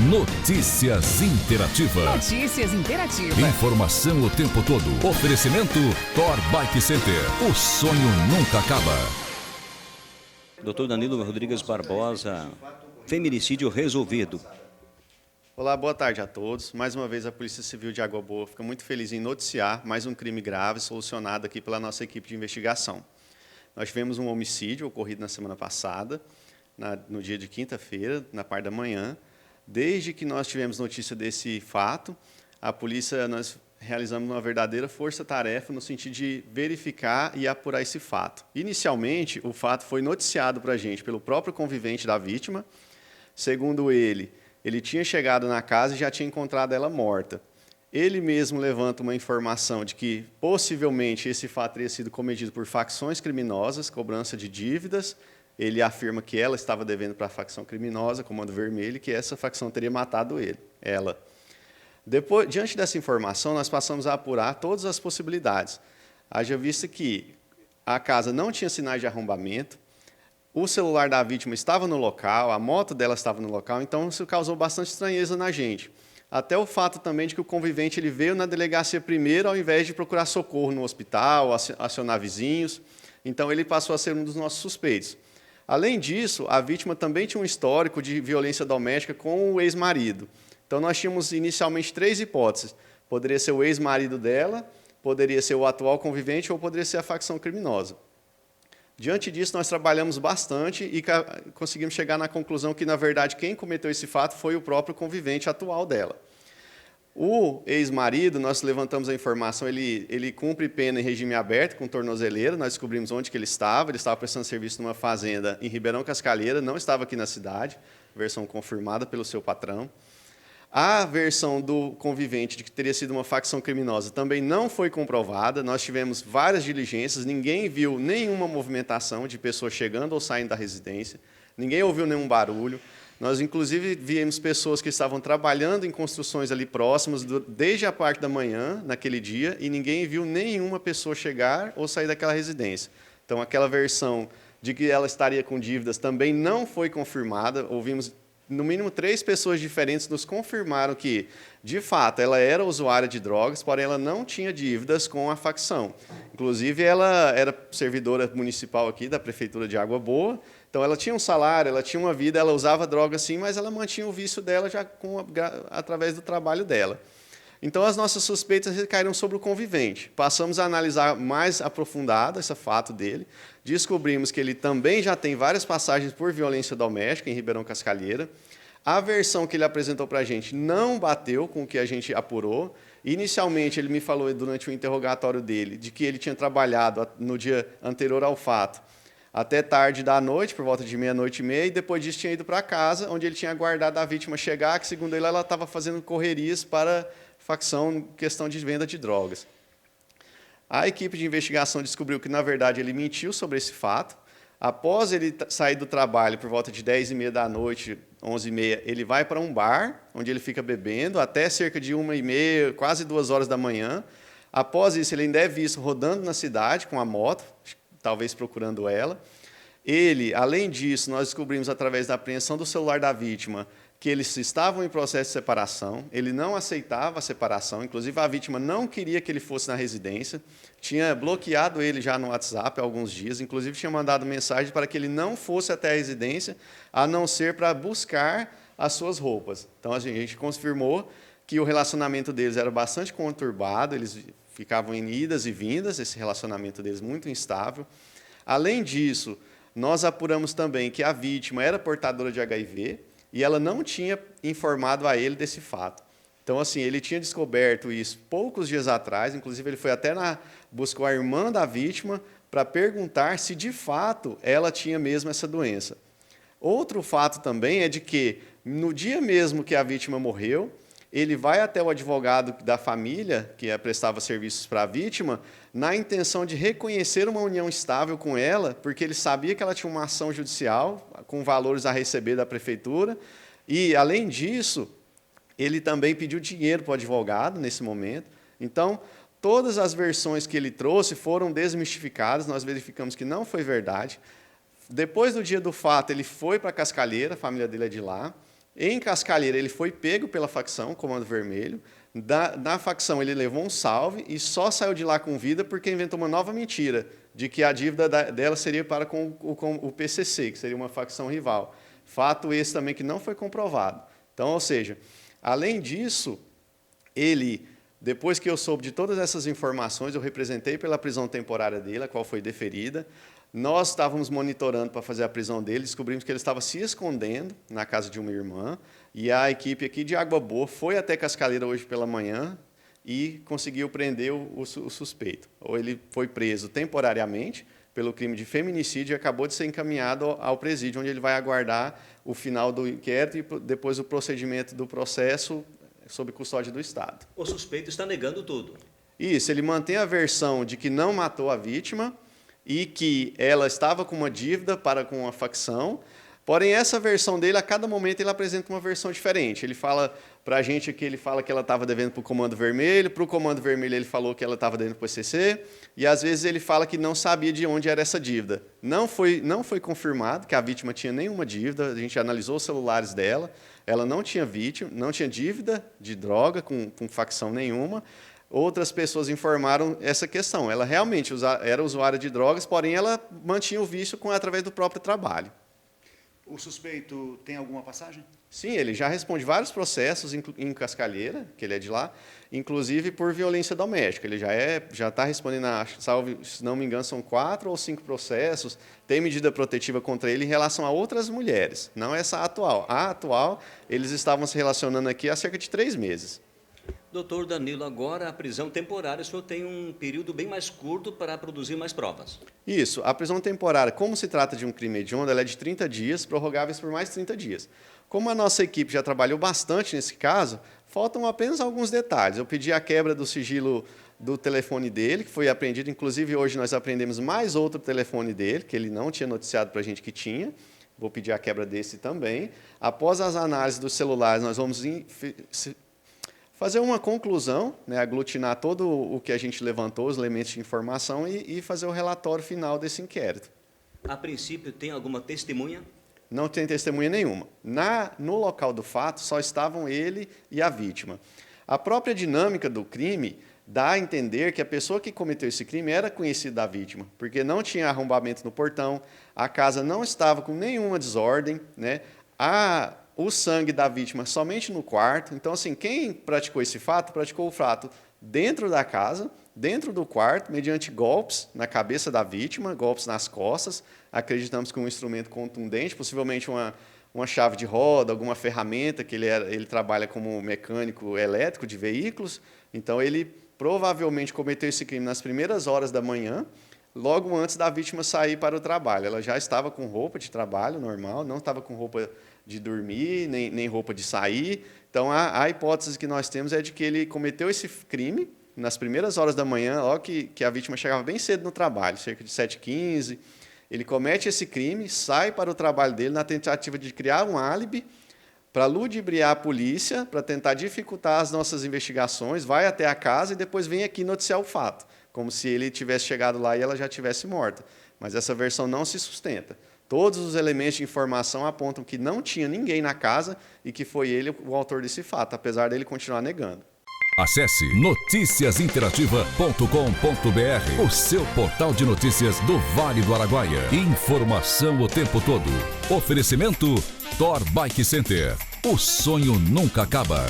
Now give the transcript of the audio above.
Notícias Interativa. Notícias Interativa. Informação o tempo todo. Oferecimento Thor Bike Center. O sonho nunca acaba. Dr. Danilo Rodrigues Barbosa, feminicídio resolvido. Olá, boa tarde a todos. Mais uma vez a Polícia Civil de Água Boa fica muito feliz em noticiar mais um crime grave solucionado aqui pela nossa equipe de investigação. Nós tivemos um homicídio ocorrido na semana passada, no dia de quinta-feira, na parte da manhã. Desde que nós tivemos notícia desse fato, a polícia, nós realizamos uma verdadeira força-tarefa no sentido de verificar e apurar esse fato. Inicialmente, o fato foi noticiado para a gente pelo próprio convivente da vítima. Segundo ele tinha chegado na casa e já tinha encontrado ela morta. Ele mesmo levanta uma informação de que, possivelmente, esse fato teria sido cometido por facções criminosas, cobrança de dívidas. Ele afirma que ela estava devendo para a facção criminosa, Comando Vermelho, e que essa facção teria matado ela. Diante dessa informação, nós passamos a apurar todas as possibilidades. Haja vista que a casa não tinha sinais de arrombamento, o celular da vítima estava no local, a moto dela estava no local, então isso causou bastante estranheza na gente. Até o fato também de que o convivente ele veio na delegacia primeiro, ao invés de procurar socorro no hospital, acionar vizinhos. Então, ele passou a ser um dos nossos suspeitos. Além disso, a vítima também tinha um histórico de violência doméstica com o ex-marido. Então, nós tínhamos inicialmente 3 hipóteses. Poderia ser o ex-marido dela, poderia ser o atual convivente ou poderia ser a facção criminosa. Diante disso, nós trabalhamos bastante e conseguimos chegar na conclusão que, na verdade, quem cometeu esse fato foi o próprio convivente atual dela. O ex-marido, nós levantamos a informação, ele cumpre pena em regime aberto, com tornozeleira, nós descobrimos onde que ele estava prestando serviço numa fazenda em Ribeirão Cascalheira, não estava aqui na cidade, versão confirmada pelo seu patrão. A versão do convivente de que teria sido uma facção criminosa também não foi comprovada, nós tivemos várias diligências, ninguém viu nenhuma movimentação de pessoas chegando ou saindo da residência, ninguém ouviu nenhum barulho. Nós, inclusive, vimos pessoas que estavam trabalhando em construções ali próximas, desde a parte da manhã, naquele dia, e ninguém viu nenhuma pessoa chegar ou sair daquela residência. Então, aquela versão de que ela estaria com dívidas também não foi confirmada. Ouvimos, no mínimo, 3 pessoas diferentes nos confirmaram que, de fato, ela era usuária de drogas, porém ela não tinha dívidas com a facção. Inclusive, ela era servidora municipal aqui da Prefeitura de Água Boa. Então, ela tinha um salário, ela tinha uma vida, ela usava droga sim, mas ela mantinha o vício dela já através do trabalho dela. Então, as nossas suspeitas recaíram sobre o convivente. Passamos a analisar mais aprofundado esse fato dele. Descobrimos que ele também já tem várias passagens por violência doméstica em Ribeirão Cascalheira. A versão que ele apresentou para a gente não bateu com o que a gente apurou. Inicialmente, ele me falou durante o interrogatório dele de que ele tinha trabalhado no dia anterior ao fato até tarde da noite, por volta de 00:30, e depois disso tinha ido para casa, onde ele tinha aguardado a vítima chegar, que, segundo ele, ela estava fazendo correrias para facção questão de venda de drogas. A equipe de investigação descobriu que, na verdade, ele mentiu sobre esse fato. Após ele sair do trabalho, por volta de 22:30 da noite, 23:30, ele vai para um bar, onde ele fica bebendo, até cerca de 1:30, quase 2 horas da manhã. Após isso, ele ainda é visto rodando na cidade com a moto, talvez procurando ela. Ele, além disso, nós descobrimos através da apreensão do celular da vítima que eles estavam em processo de separação, ele não aceitava a separação, inclusive a vítima não queria que ele fosse na residência, tinha bloqueado ele já no WhatsApp há alguns dias, inclusive tinha mandado mensagem para que ele não fosse até a residência, a não ser para buscar as suas roupas. Então, a gente confirmou que o relacionamento deles era bastante conturbado, eles ficavam em idas e vindas, esse relacionamento deles muito instável. Além disso, nós apuramos também que a vítima era portadora de HIV e ela não tinha informado a ele desse fato. Então, assim, ele tinha descoberto isso poucos dias atrás, inclusive ele foi até buscou a irmã da vítima para perguntar se, de fato, ela tinha mesmo essa doença. Outro fato também é de que, no dia mesmo que a vítima morreu, ele vai até o advogado da família, que prestava serviços para a vítima, na intenção de reconhecer uma união estável com ela, porque ele sabia que ela tinha uma ação judicial com valores a receber da prefeitura, e, além disso, ele também pediu dinheiro para o advogado nesse momento. Então, todas as versões que ele trouxe foram desmistificadas, nós verificamos que não foi verdade. Depois do dia do fato, ele foi para Cascalheira, a família dele é de lá. Em Cascalheira, ele foi pego pela facção, Comando Vermelho. Na facção, ele levou um salve e só saiu de lá com vida porque inventou uma nova mentira, de que a dívida dela seria para com o PCC, que seria uma facção rival. Fato esse também que não foi comprovado. Então, ou seja, além disso, ele, depois que eu soube de todas essas informações, eu representei pela prisão temporária dele, a qual foi deferida. Nós estávamos monitorando para fazer a prisão dele, descobrimos que ele estava se escondendo na casa de uma irmã, e a equipe aqui de Água Boa foi até Cascalheira hoje pela manhã e conseguiu prender o suspeito. Ou ele foi preso temporariamente pelo crime de feminicídio e acabou de ser encaminhado ao presídio, onde ele vai aguardar o final do inquérito e depois o procedimento do processo sob custódia do Estado. O suspeito está negando tudo. Isso, ele mantém a versão de que não matou a vítima e que ela estava com uma dívida para com a facção. Porém, essa versão dele, a cada momento, ele apresenta uma versão diferente. Ele fala para a gente que ele fala que ela estava devendo para o Comando Vermelho, para o Comando Vermelho ele falou que ela estava devendo para o PCC, e às vezes ele fala que não sabia de onde era essa dívida. Não foi confirmado que a vítima tinha nenhuma dívida, a gente analisou os celulares dela, ela não tinha dívida de droga com facção nenhuma. Outras pessoas informaram essa questão. Ela realmente era usuária de drogas, porém ela mantinha o vício através do próprio trabalho. O suspeito tem alguma passagem? Sim, ele já responde vários processos em Cascalheira, que ele é de lá, inclusive por violência doméstica. Ele já está respondendo, se não me engano, são 4 ou 5 processos. Tem medida protetiva contra ele em relação a outras mulheres, não essa atual. A atual, eles estavam se relacionando aqui há cerca de 3 meses. Doutor Danilo, agora a prisão temporária, o senhor tem um período bem mais curto para produzir mais provas. Isso, a prisão temporária, como se trata de um crime hediondo, ela é de 30 dias, prorrogáveis por mais 30 dias. Como a nossa equipe já trabalhou bastante nesse caso, faltam apenas alguns detalhes. Eu pedi a quebra do sigilo do telefone dele, que foi apreendido, inclusive hoje nós apreendemos mais outro telefone dele, que ele não tinha noticiado para a gente que tinha. Vou pedir a quebra desse também. Após as análises dos celulares, nós vamos fazer uma conclusão, aglutinar todo o que a gente levantou, os elementos de informação, e fazer o relatório final desse inquérito. A princípio, tem alguma testemunha? Não tem testemunha nenhuma. No local do fato, só estavam ele e a vítima. A própria dinâmica do crime dá a entender que a pessoa que cometeu esse crime era conhecida da vítima, porque não tinha arrombamento no portão, a casa não estava com nenhuma desordem, o sangue da vítima somente no quarto. Então, assim, quem praticou esse fato, praticou o fato dentro da casa, dentro do quarto, mediante golpes na cabeça da vítima, golpes nas costas. Acreditamos que um instrumento contundente, possivelmente uma chave de roda, alguma ferramenta, que ele trabalha como mecânico elétrico de veículos. Então, ele provavelmente cometeu esse crime nas primeiras horas da manhã, logo antes da vítima sair para o trabalho. Ela já estava com roupa de trabalho normal, não estava com roupa de dormir, nem roupa de sair. Então, a hipótese que nós temos é de que ele cometeu esse crime nas primeiras horas da manhã, logo que a vítima chegava bem cedo no trabalho, cerca de 7h15. Ele comete esse crime, sai para o trabalho dele na tentativa de criar um álibi para ludibriar a polícia, para tentar dificultar as nossas investigações, vai até a casa e depois vem aqui noticiar o fato, como se ele tivesse chegado lá e ela já tivesse morta. Mas essa versão não se sustenta. Todos os elementos de informação apontam que não tinha ninguém na casa e que foi ele o autor desse fato, apesar dele continuar negando. Acesse noticiasinterativa.com.br, o seu portal de notícias do Vale do Araguaia. Informação o tempo todo. Oferecimento Thor Bike Center. O sonho nunca acaba.